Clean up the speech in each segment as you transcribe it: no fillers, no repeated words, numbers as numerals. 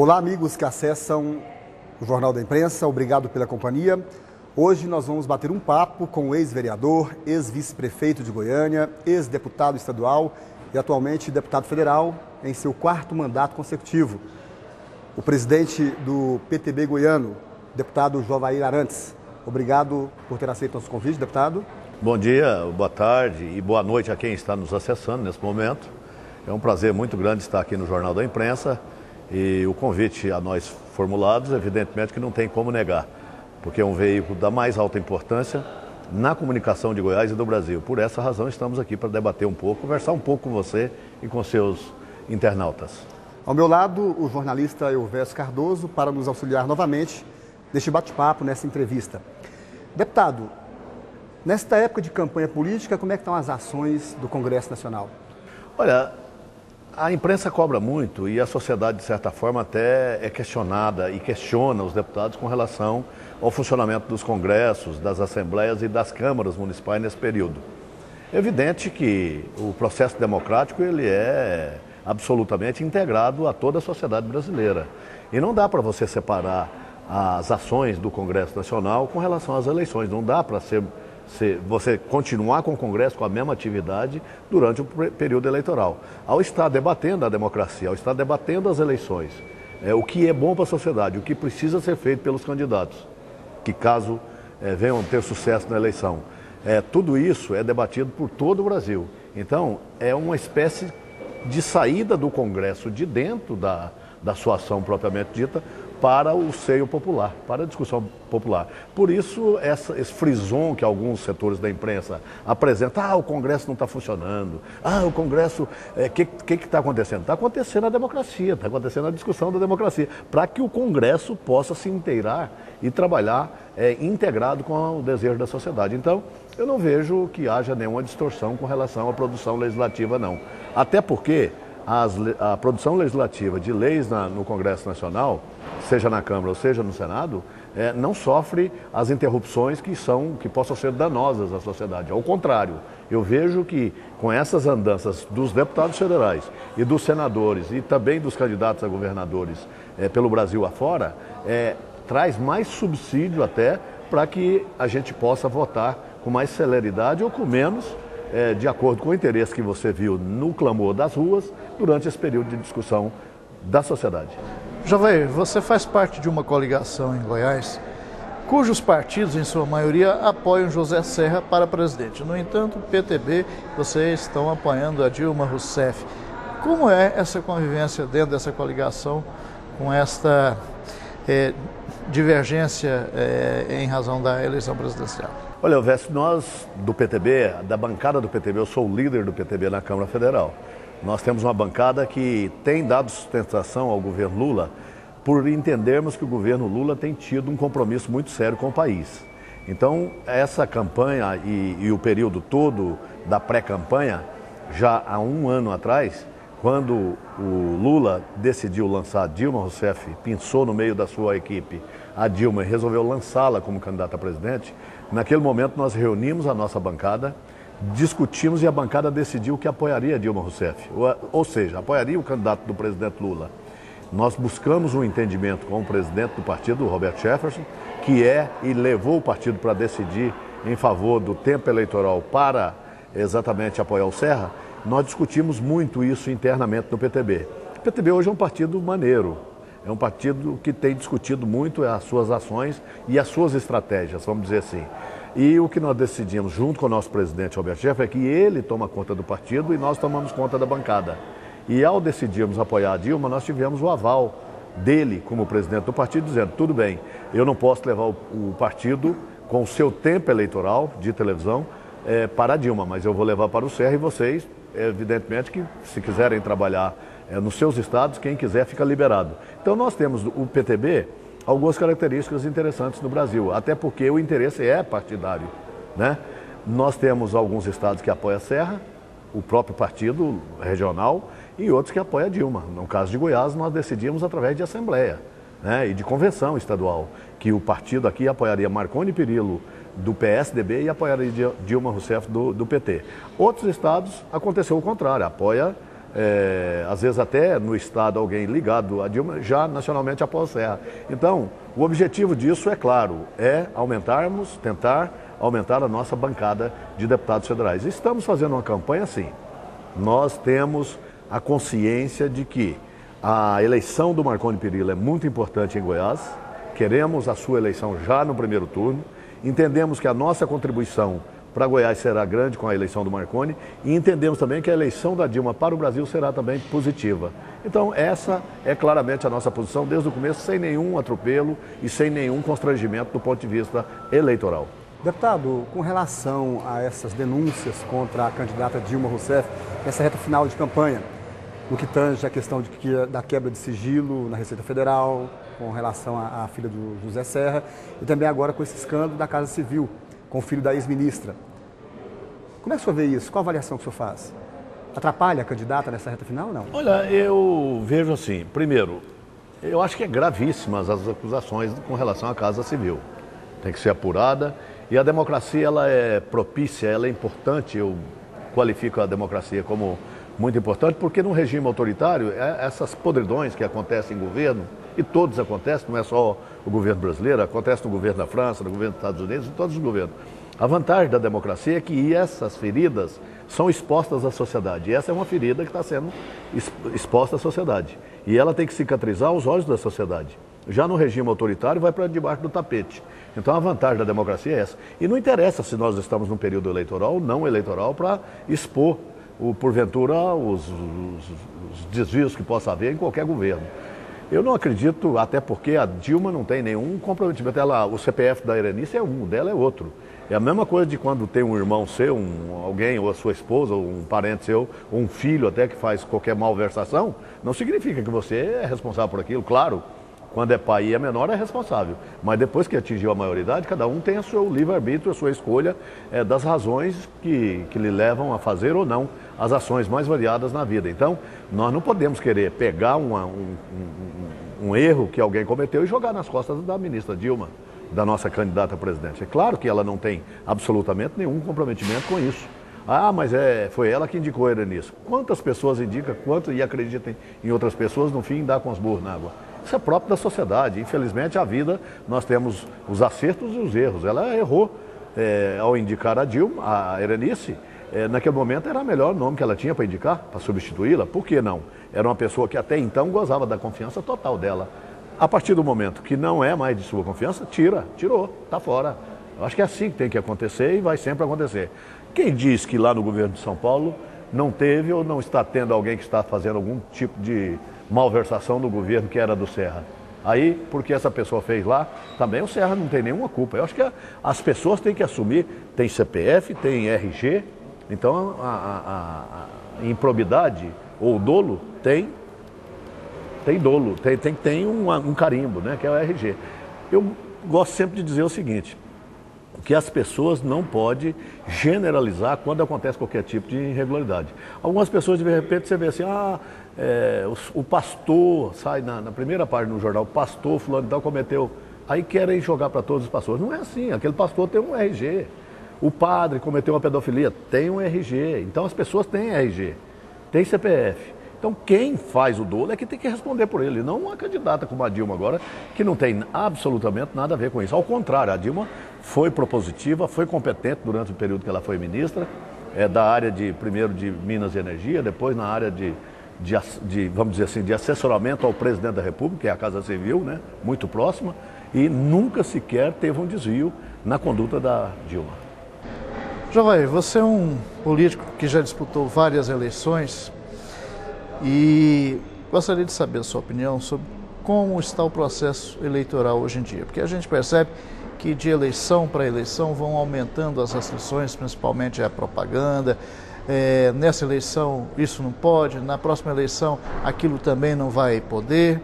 Olá, amigos que acessam o Jornal da Imprensa, obrigado pela companhia. Hoje nós vamos bater um papo com o ex-vereador, ex-vice-prefeito de Goiânia, ex-deputado estadual e atualmente deputado federal em seu quarto mandato consecutivo. O presidente do PTB goiano, deputado Jovair Arantes. Obrigado por ter aceito nosso convite, deputado. Bom dia, boa tarde e boa noite a quem está nos acessando nesse momento. É um prazer muito grande estar aqui no Jornal da Imprensa e o convite a nós formulados, evidentemente que não tem como negar, porque é um veículo da mais alta importância na comunicação de Goiás e do Brasil. Por essa razão estamos aqui para debater um pouco, conversar um pouco com você e com seus internautas. Ao meu lado, o jornalista Elvésio Cardoso, para nos auxiliar novamente neste bate-papo, nessa entrevista. Deputado, nesta época de campanha política, como é que estão as ações do Congresso Nacional? Olha, a imprensa cobra muito e a sociedade, de certa forma, até é questionada e questiona os deputados com relação ao funcionamento dos congressos, das assembleias e das câmaras municipais nesse período. É evidente que o processo democrático ele é absolutamente integrado a toda a sociedade brasileira. E não dá para você separar as ações do Congresso Nacional com relação às eleições. Não dá para você continuar com o Congresso com a mesma atividade durante o período eleitoral. Ao estar debatendo a democracia, ao estar debatendo as eleições, o que é bom para a sociedade, o que precisa ser feito pelos candidatos, que caso venham ter sucesso na eleição. Tudo isso é debatido por todo o Brasil. Então, é uma espécie de saída do Congresso de dentro da sua ação propriamente dita, para o seio popular, para a discussão popular. Por isso, esse frisson que alguns setores da imprensa apresentam, o Congresso não está funcionando, o Congresso, que está acontecendo? Está acontecendo a democracia, está acontecendo a discussão da democracia, para que o Congresso possa se inteirar e trabalhar integrado com o desejo da sociedade. Então, eu não vejo que haja nenhuma distorção com relação à produção legislativa, não. Até porque a produção legislativa de leis no Congresso Nacional, seja na Câmara ou seja no Senado, não sofre as interrupções que possam ser danosas à sociedade. Ao contrário, eu vejo que com essas andanças dos deputados federais e dos senadores e também dos candidatos a governadores pelo Brasil afora, traz mais subsídio até para que a gente possa votar com mais celeridade ou com menos, de acordo com o interesse que você viu no clamor das ruas durante esse período de discussão da sociedade. Jovair, você faz parte de uma coligação em Goiás, cujos partidos, em sua maioria, apoiam José Serra para presidente. No entanto, o PTB, vocês estão apoiando a Dilma Rousseff. Como é essa convivência dentro dessa coligação com esta divergência em razão da eleição presidencial? Olha, Elvésio, nós do PTB, da bancada do PTB, eu sou o líder do PTB na Câmara Federal. Nós temos uma bancada que tem dado sustentação ao governo Lula por entendermos que o governo Lula tem tido um compromisso muito sério com o país. Então, essa campanha e o período todo da pré-campanha, já há um ano atrás, quando o Lula decidiu lançar Dilma Rousseff, pensou no meio da sua equipe a Dilma e resolveu lançá-la como candidata a presidente, naquele momento nós reunimos a nossa bancada, discutimos e a bancada decidiu que apoiaria a Dilma Rousseff, ou seja, apoiaria o candidato do presidente Lula. Nós buscamos um entendimento com o presidente do partido, Roberto Jefferson, que e levou o partido para decidir em favor do tempo eleitoral para exatamente apoiar o Serra. Nós discutimos muito isso internamente no PTB. O PTB hoje é um partido maneiro, é um partido que tem discutido muito as suas ações e as suas estratégias, vamos dizer assim. E o que nós decidimos, junto com o nosso presidente Roberto Jefferson, é que ele toma conta do partido e nós tomamos conta da bancada. E ao decidirmos apoiar a Dilma, nós tivemos o aval dele como presidente do partido, dizendo, tudo bem, eu não posso levar o partido com o seu tempo eleitoral de televisão para a Dilma, mas eu vou levar para o Serra e vocês, evidentemente, que se quiserem trabalhar nos seus estados, quem quiser fica liberado. Então nós temos o PTB algumas características interessantes no Brasil, até porque o interesse é partidário, né? Nós temos alguns estados que apoiam a Serra, o próprio partido regional, e outros que apoiam a Dilma. No caso de Goiás, nós decidimos através de assembleia, né, e de convenção estadual, que o partido aqui apoiaria Marconi Perillo do PSDB e apoiaria Dilma Rousseff do PT. Outros estados aconteceu o contrário, apoia às vezes até no Estado alguém ligado a Dilma, já nacionalmente após Serra. Então, o objetivo disso é claro, é tentar aumentar a nossa bancada de deputados federais. Estamos fazendo uma campanha assim. Nós temos a consciência de que a eleição do Marconi Perillo é muito importante em Goiás, queremos a sua eleição já no primeiro turno, entendemos que a nossa contribuição para Goiás será grande com a eleição do Marconi e entendemos também que a eleição da Dilma para o Brasil será também positiva. Então essa é claramente a nossa posição desde o começo, sem nenhum atropelo e sem nenhum constrangimento do ponto de vista eleitoral. Deputado, com relação a essas denúncias contra a candidata Dilma Rousseff, nessa reta final de campanha, no que tange a questão da quebra de sigilo na Receita Federal, com relação à filha do José Serra, e também agora com esse escândalo da Casa Civil, com o filho da ex-ministra. Como é que o senhor vê isso? Qual a avaliação que o senhor faz? Atrapalha a candidata nessa reta final ou não? Olha, eu vejo assim, primeiro, eu acho que é gravíssimas as acusações com relação à Casa Civil. Tem que ser apurada e a democracia ela é propícia, ela é importante, eu qualifico a democracia como muito importante, porque num regime autoritário, essas podridões que acontecem em governo, e todos acontecem, não é só o governo brasileiro, acontece no governo da França, no governo dos Estados Unidos, em todos os governos. A vantagem da democracia é que essas feridas são expostas à sociedade. E essa é uma ferida que está sendo exposta à sociedade. E ela tem que cicatrizar aos olhos da sociedade. Já no regime autoritário vai para debaixo do tapete. Então a vantagem da democracia é essa. E não interessa se nós estamos num período eleitoral ou não eleitoral para expor, porventura, os desvios que possa haver em qualquer governo. Eu não acredito, até porque a Dilma não tem nenhum comprometimento. O CPF da Erenice é um, o dela é outro. É a mesma coisa de quando tem um irmão seu, alguém, ou a sua esposa, ou um parente seu, ou um filho até que faz qualquer malversação, não significa que você é responsável por aquilo. Claro, quando é pai e é menor é responsável. Mas depois que atingiu a maioridade, cada um tem o seu livre-arbítrio, a sua escolha das razões que lhe levam a fazer ou não as ações mais variadas na vida. Então, nós não podemos querer pegar um erro que alguém cometeu e jogar nas costas da ministra Dilma, da nossa candidata a presidente. É claro que ela não tem absolutamente nenhum comprometimento com isso. Ah, mas foi ela que indicou a Erenice. Quantas pessoas indicam, e acreditam em outras pessoas, no fim dá com os burros na água. Isso é próprio da sociedade. Infelizmente, a vida, nós temos os acertos e os erros. Ela errou ao indicar a Dilma, a Erenice. Naquele momento era o melhor nome que ela tinha para indicar, para substituí-la. Por que não? Era uma pessoa que até então gozava da confiança total dela. A partir do momento que não é mais de sua confiança, tirou, está fora. Eu acho que é assim que tem que acontecer e vai sempre acontecer. Quem diz que lá no governo de São Paulo não teve ou não está tendo alguém que está fazendo algum tipo de malversação no governo que era do Serra? Aí, porque essa pessoa fez lá, também o Serra não tem nenhuma culpa. Eu acho que as pessoas têm que assumir, tem CPF, tem RG, então a improbidade ou dolo tem dolo, tem um carimbo, né, que é o RG. Eu gosto sempre de dizer o seguinte, que as pessoas não podem generalizar quando acontece qualquer tipo de irregularidade. Algumas pessoas, de repente, você vê assim, o pastor, sai na primeira página do jornal, o pastor fulano e tal cometeu, aí querem jogar para todos os pastores. Não é assim, aquele pastor tem um RG. O padre cometeu uma pedofilia, tem um RG. Então as pessoas têm RG, tem CPF. Então quem faz o dolo é que tem que responder por ele, não uma candidata como a Dilma agora, que não tem absolutamente nada a ver com isso. Ao contrário, a Dilma foi propositiva, foi competente durante o período que ela foi ministra, da área primeiro de Minas e Energia, depois na área vamos dizer assim, de assessoramento ao presidente da República, que é a Casa Civil, né, muito próxima, e nunca sequer teve um desvio na conduta da Dilma. João, você é um político que já disputou várias eleições e gostaria de saber a sua opinião sobre como está o processo eleitoral hoje em dia, porque a gente percebe que de eleição para eleição vão aumentando as restrições, principalmente a propaganda. Nessa eleição isso não pode, na próxima eleição aquilo também não vai poder.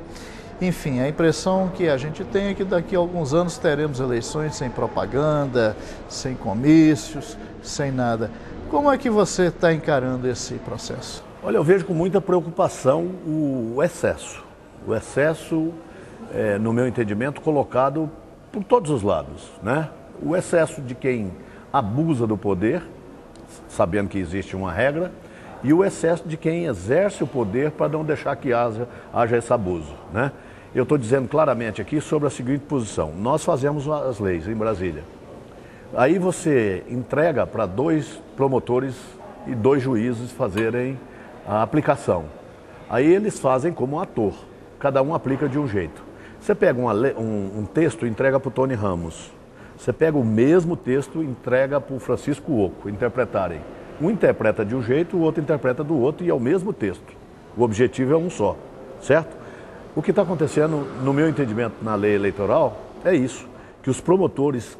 Enfim, a impressão que a gente tem é que daqui a alguns anos teremos eleições sem propaganda, sem comícios, sem nada. Como é que você está encarando esse processo? Olha, eu vejo com muita preocupação o excesso. O excesso, no meu entendimento, colocado por todos os lados, né? O excesso de quem abusa do poder, sabendo que existe uma regra, e o excesso de quem exerce o poder para não deixar que haja esse abuso, né? Eu estou dizendo claramente aqui sobre a seguinte posição: nós fazemos as leis em Brasília. Aí você entrega para 2 promotores e 2 juízes fazerem a aplicação. Aí eles fazem como ator, cada um aplica de um jeito. Você pega um texto e entrega para o Tony Ramos. Você pega o mesmo texto e entrega para o Francisco Oco interpretarem. Um interpreta de um jeito, o outro interpreta do outro e é o mesmo texto. O objetivo é um só, certo? O que está acontecendo, no meu entendimento, na lei eleitoral, é isso, que os promotores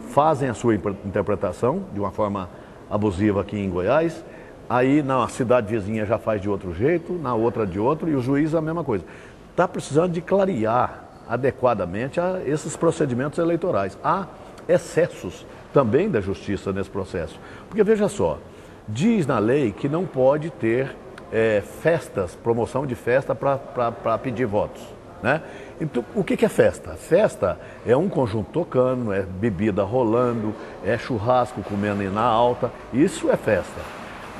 fazem a sua interpretação de uma forma abusiva aqui em Goiás, aí na cidade vizinha já faz de outro jeito, na outra de outro, e o juiz a mesma coisa. Está precisando de clarear adequadamente esses procedimentos eleitorais. Há excessos também da justiça nesse processo. Porque veja só, diz na lei que não pode ter festas, promoção de festa para pedir votos, né? Então, o que é festa? Festa é um conjunto tocando, é bebida rolando, é churrasco comendo na alta, isso é festa.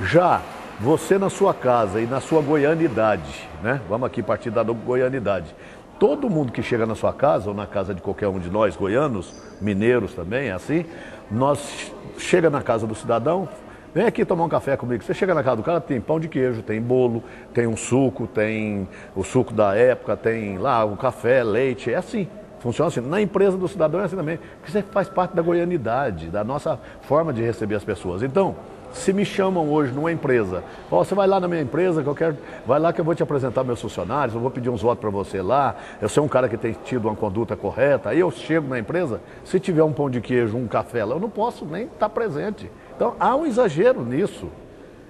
Já você na sua casa e na sua goianidade, né? Vamos aqui partir da goianidade. Todo mundo que chega na sua casa, ou na casa de qualquer um de nós, goianos, mineiros também, é assim, nós chega na casa do cidadão, vem aqui tomar um café comigo. Você chega na casa do cara, tem pão de queijo, tem bolo, tem um suco, tem o suco da época, tem lá o café, leite, é assim. Funciona assim. Na empresa do cidadão é assim também, porque você faz parte da goianidade, da nossa forma de receber as pessoas. Então, se me chamam hoje numa empresa, você vai lá na minha empresa, vai lá que eu vou te apresentar meus funcionários, eu vou pedir uns votos para você lá, eu sou um cara que tem tido uma conduta correta, aí eu chego na empresa, se tiver um pão de queijo, um café lá, eu não posso nem estar presente. Então há um exagero nisso.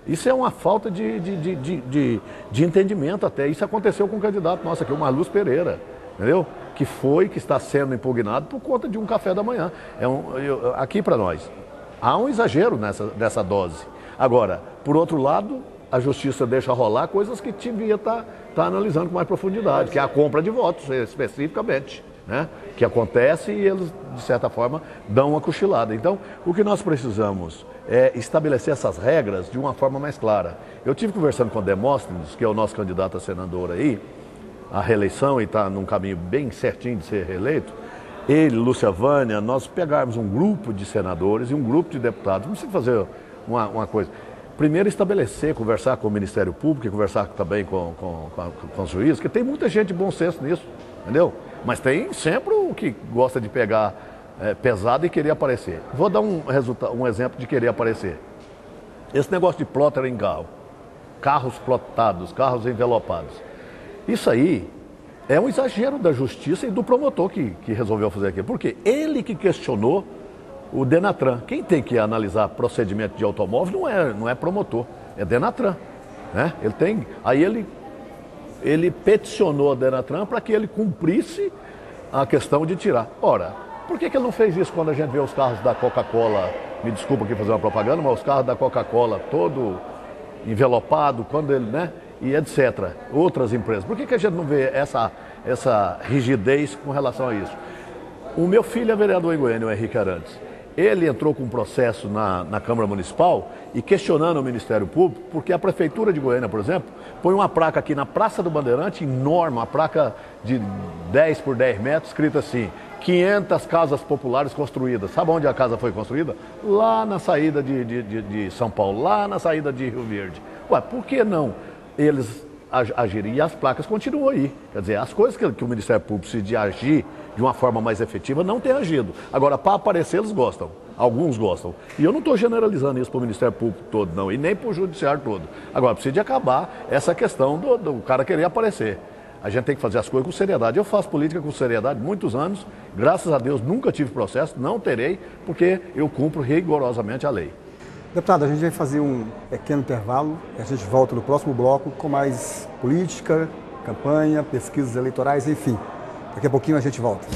Isso é uma falta de entendimento até. Isso aconteceu com um candidato nosso aqui, o Marluz Pereira, entendeu? Que está sendo impugnado por conta de um café da manhã. Aqui para nós, há um exagero nessa dose. Agora, por outro lado, a justiça deixa rolar coisas que devia estar analisando com mais profundidade, que é a compra de votos, especificamente, né? Que acontece e eles, de certa forma, dão uma cochilada. Então, o que nós precisamos é estabelecer essas regras de uma forma mais clara. Eu tive conversando com o Demóstenes, que é o nosso candidato a senador aí, à reeleição, e está num caminho bem certinho de ser reeleito. Ele, Lúcia Vânia, nós pegarmos um grupo de senadores e um grupo de deputados. Vamos fazer uma coisa. Primeiro estabelecer, conversar com o Ministério Público e conversar também com os juízes, porque tem muita gente de bom senso nisso, entendeu? Mas tem sempre o que gosta de pegar pesado e querer aparecer. Vou dar um exemplo de querer aparecer. Esse negócio de plotter em carro, carros plotados, carros envelopados. Isso aí é um exagero da justiça e do promotor que resolveu fazer aquilo. Por quê? Ele que questionou o Denatran. Quem tem que analisar procedimento de automóvel não é promotor, é Denatran, né? Ele peticionou a Denatran para que ele cumprisse a questão de tirar. Ora, por que ele não fez isso quando a gente vê os carros da Coca-Cola, me desculpa aqui fazer uma propaganda, mas os carros da Coca-Cola todo envelopado, quando ele, né, e etc. Outras empresas. Por que a gente não vê essa rigidez com relação a isso? O meu filho é vereador em Goiânia, o Henrique Arantes. Ele entrou com um processo na Câmara Municipal e questionando o Ministério Público, porque a Prefeitura de Goiânia, por exemplo, põe uma placa aqui na Praça do Bandeirante, enorme, uma placa de 10 por 10 metros, escrita assim, 500 casas populares construídas. Sabe onde a casa foi construída? Lá na saída de São Paulo, lá na saída de Rio Verde. Ué, por que não eles agirem? E as placas continuam aí. Quer dizer, as coisas que o Ministério Público precisa de agir de uma forma mais efetiva não tem agido. Agora, para aparecer, eles gostam. Alguns gostam. E eu não estou generalizando isso para o Ministério Público todo, não. E nem para o Judiciário todo. Agora, precisa de acabar essa questão do cara querer aparecer. A gente tem que fazer as coisas com seriedade. Eu faço política com seriedade muitos anos. Graças a Deus, nunca tive processo, não terei, porque eu cumpro rigorosamente a lei. Deputado, a gente vai fazer um pequeno intervalo e a gente volta no próximo bloco com mais política, campanha, pesquisas eleitorais, enfim. Daqui a pouquinho a gente volta.